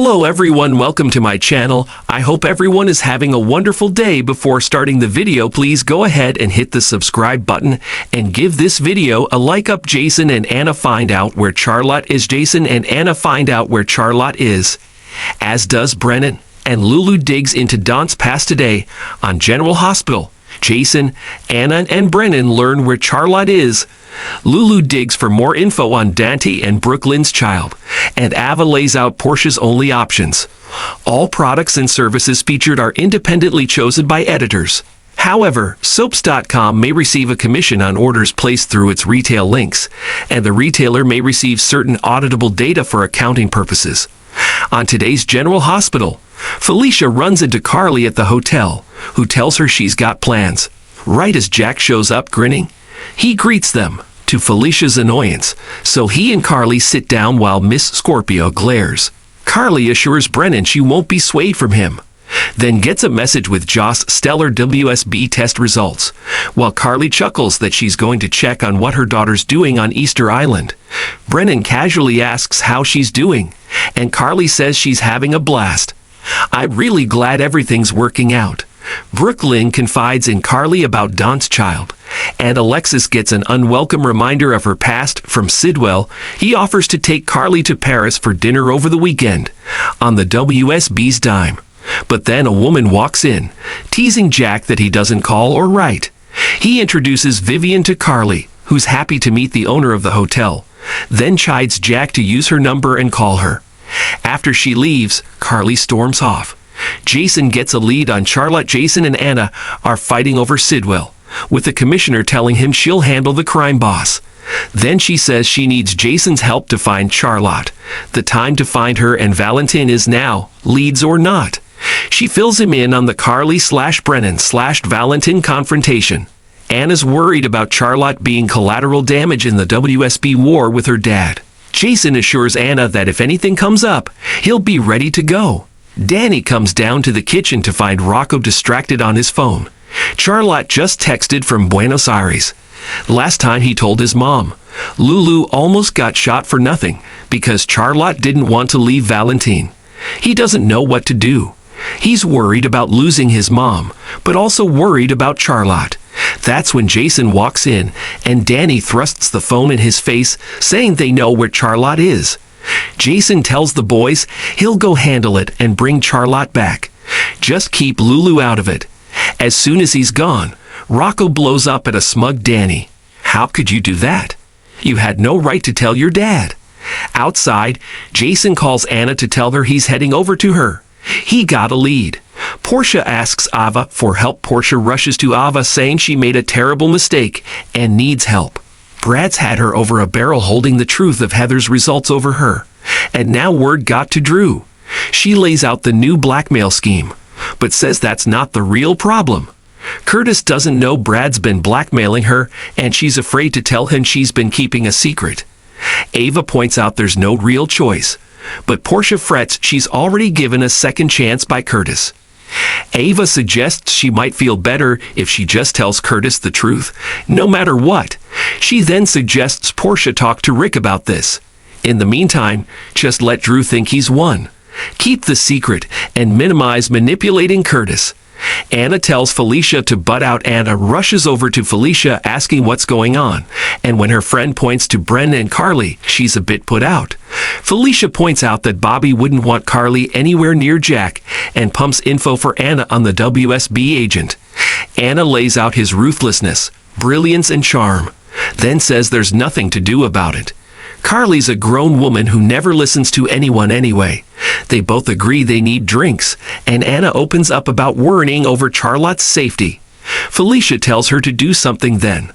Hello everyone, welcome to my channel. I hope everyone is having a wonderful day. Before starting the video, please go ahead and hit the subscribe button and give this video a like up. Jason and Anna find out where Charlotte is. Jason and Anna find out where Charlotte is, as does Brennan, and Lulu digs into Don's past today on General Hospital. Jason, Anna, and Brennan learn where Charlotte is. Lulu digs for more info on Dante and Brooklyn's child, and Ava lays out Portia's only options. All products and services featured are independently chosen by editors. However, soaps.com may receive a commission on orders placed through its retail links, and the retailer may receive certain auditable data for accounting purposes. On today's General Hospital, Felicia runs into Carly at the hotel, who tells her she's got plans. Right as Jack shows up grinning, he greets them, to Felicia's annoyance, so he and Carly sit down while Miss Scorpio glares. Carly assures Brennan she won't be swayed from him, then gets a message with Joss' stellar WSB test results, while Carly chuckles that she's going to check on what her daughter's doing on Easter Island. Brennan casually asks how she's doing, and Carly says she's having a blast. I'm really glad everything's working out. Brooklyn confides in Carly about Don's child, and Alexis gets an unwelcome reminder of her past from Sidwell. He offers to take Carly to Paris for dinner over the weekend, on the WSB's dime. But then a woman walks in, teasing Jack that he doesn't call or write. He introduces Vivian to Carly, who's happy to meet the owner of the hotel, then chides Jack to use her number and call her. After she leaves, Carly storms off. Jason gets a lead on Charlotte. Jason and Anna are fighting over Sidwell, with the commissioner telling him she'll handle the crime boss. Then she says she needs Jason's help to find Charlotte. The time to find her and Valentin is now, leads or not. She fills him in on the Carly/Brennan/Valentin confrontation. Anna's worried about Charlotte being collateral damage in the WSB war with her dad. Jason assures Anna that if anything comes up, he'll be ready to go. Danny comes down to the kitchen to find Rocco distracted on his phone. Charlotte just texted from Buenos Aires. Last time he told his mom, Lulu almost got shot for nothing because Charlotte didn't want to leave Valentin. He doesn't know what to do. He's worried about losing his mom, but also worried about Charlotte. That's when Jason walks in, and Danny thrusts the phone in his face, saying they know where Charlotte is. Jason tells the boys he'll go handle it and bring Charlotte back. Just keep Lulu out of it. As soon as he's gone, Rocco blows up at a smug Danny. How could you do that? You had no right to tell your dad. Outside, Jason calls Anna to tell her he's heading over to her. He got a lead. Portia asks Ava for help. Portia rushes to Ava saying she made a terrible mistake and needs help. Brad's had her over a barrel holding the truth of Heather's results over her. And now word got to Drew. She lays out the new blackmail scheme, but says that's not the real problem. Curtis doesn't know Brad's been blackmailing her, and she's afraid to tell him she's been keeping a secret. Ava points out there's no real choice, but Portia frets she's already given a second chance by Curtis. Ava suggests she might feel better if she just tells Curtis the truth, no matter what. She then suggests Portia talk to Rick about this. In the meantime, just let Drew think he's won. Keep the secret and minimize manipulating Curtis. Anna tells Felicia to butt out. Anna rushes over to Felicia asking what's going on, and when her friend points to Brennan and Carly, she's a bit put out. Felicia points out that Bobby wouldn't want Carly anywhere near Jack and pumps info for Anna on the WSB agent. Anna lays out his ruthlessness, brilliance, and charm, then says there's nothing to do about it. Carly's a grown woman who never listens to anyone anyway. They both agree they need drinks, and Anna opens up about worrying over Charlotte's safety. Felicia tells her to do something then.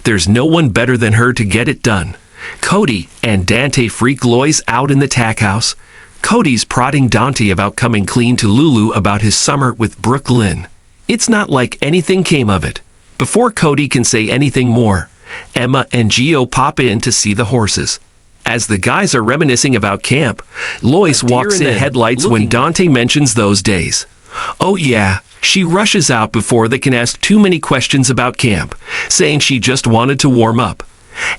There's no one better than her to get it done. Cody and Dante freak Lois out in the tack house. Cody's prodding Dante about coming clean to Lulu about his summer with Brooklyn. It's not like anything came of it. Before Cody can say anything more, Emma and Gio pop in to see the horses. As the guys are reminiscing about camp, Lois walks in the headlights when Dante mentions those days. Oh yeah, she rushes out before they can ask too many questions about camp, saying she just wanted to warm up.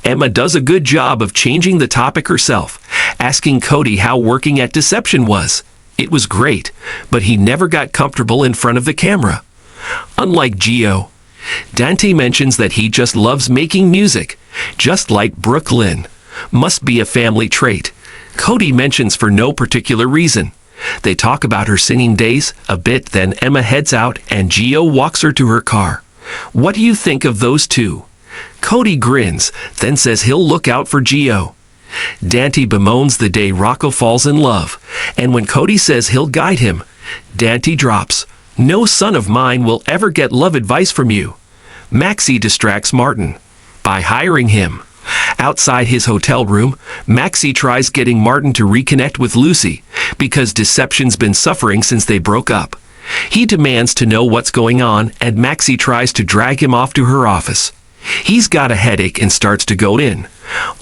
Emma does a good job of changing the topic herself, asking Cody how working at Deception was. It was great, but he never got comfortable in front of the camera. Unlike Gio, Dante mentions that he just loves making music, just like Brooklyn. Must be a family trait. Cody mentions for no particular reason. They talk about her singing days a bit, then Emma heads out and Gio walks her to her car. What do you think of those two? Cody grins, then says he'll look out for Gio. Dante bemoans the day Rocco falls in love, and when Cody says he'll guide him, Dante drops, "No son of mine will ever get love advice from you." Maxie distracts Martin by hiring him. Outside his hotel room, Maxie tries getting Martin to reconnect with Lucy because Deception's been suffering since they broke up. He demands to know what's going on, and Maxie tries to drag him off to her office. He's got a headache and starts to go in,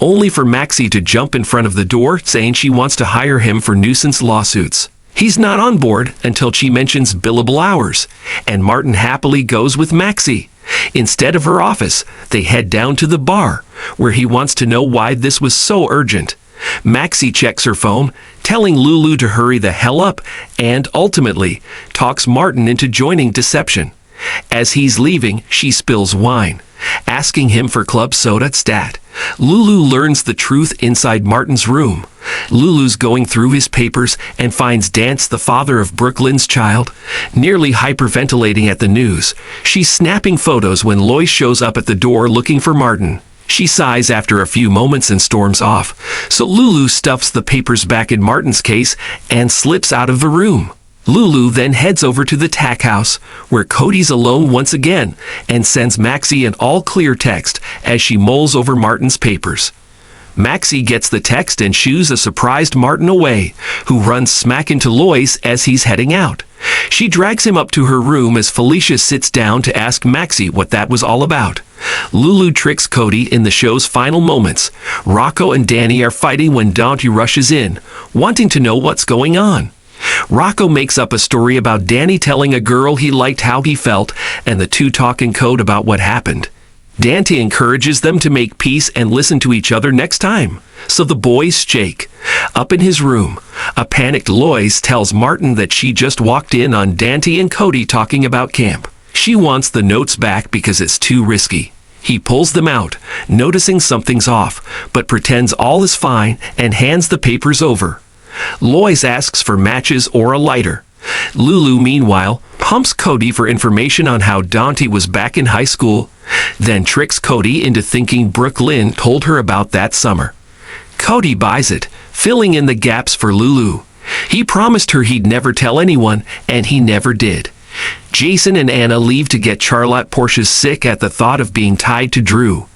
only for Maxie to jump in front of the door saying she wants to hire him for nuisance lawsuits. He's not on board until she mentions billable hours, and Martin happily goes with Maxie. Instead of her office, they head down to the bar, where he wants to know why this was so urgent. Maxie checks her phone, telling Lulu to hurry the hell up, and ultimately talks Martin into joining Deception. As he's leaving, she spills wine, asking him for club soda stat. Lulu learns the truth inside Martin's room. Lulu's going through his papers and finds Dance, the father of Brooklyn's child, nearly hyperventilating at the news. She's snapping photos when Lois shows up at the door looking for Martin. She sighs after a few moments and storms off, so Lulu stuffs the papers back in Martin's case and slips out of the room. Lulu then heads over to the tack house, where Cody's alone once again, and sends Maxie an all-clear text as she mulls over Martin's papers. Maxie gets the text and shoos a surprised Martin away, who runs smack into Lois as he's heading out. She drags him up to her room as Felicia sits down to ask Maxie what that was all about. Lulu tricks Cody in the show's final moments. Rocco and Danny are fighting when Dante rushes in, wanting to know what's going on. Rocco makes up a story about Danny telling a girl he liked how he felt, and the two talk in code about what happened. Dante encourages them to make peace and listen to each other next time, so the boys shake. Up in his room, a panicked Lois tells Martin that she just walked in on Dante and Cody talking about camp. She wants the notes back because it's too risky. He pulls them out, noticing something's off, but pretends all is fine and hands the papers over. Lois asks for matches or a lighter. Lulu, meanwhile, pumps Cody for information on how Dante was back in high school, then tricks Cody into thinking Brooklyn told her about that summer. Cody buys it, filling in the gaps for Lulu. He promised her he'd never tell anyone, and he never did. Jason and Anna leave to get Charlotte Portia's sick at the thought of being tied to Drew.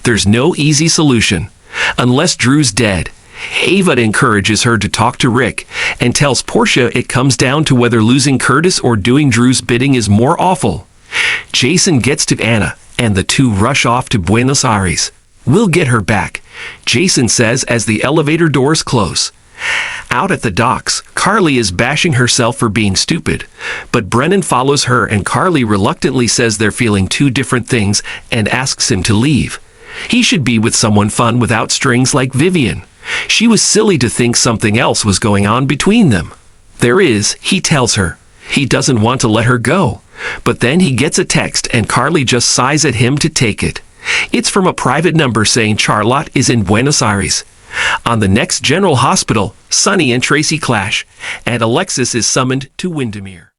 There's no easy solution. Unless Drew's dead, Ava encourages her to talk to Rick and tells Portia it comes down to whether losing Curtis or doing Drew's bidding is more awful. Jason gets to Anna, and the two rush off to Buenos Aires. "We'll get her back," Jason says as the elevator doors close. Out at the docks, Carly is bashing herself for being stupid, but Brennan follows her and Carly reluctantly says they're feeling two different things and asks him to leave. He should be with someone fun without strings like Vivian. She was silly to think something else was going on between them. There is, he tells her. He doesn't want to let her go, but then he gets a text and Carly just sighs at him to take it. It's from a private number saying Charlotte is in Buenos Aires. On the next General Hospital, Sonny and Tracy clash, and Alexis is summoned to Windermere.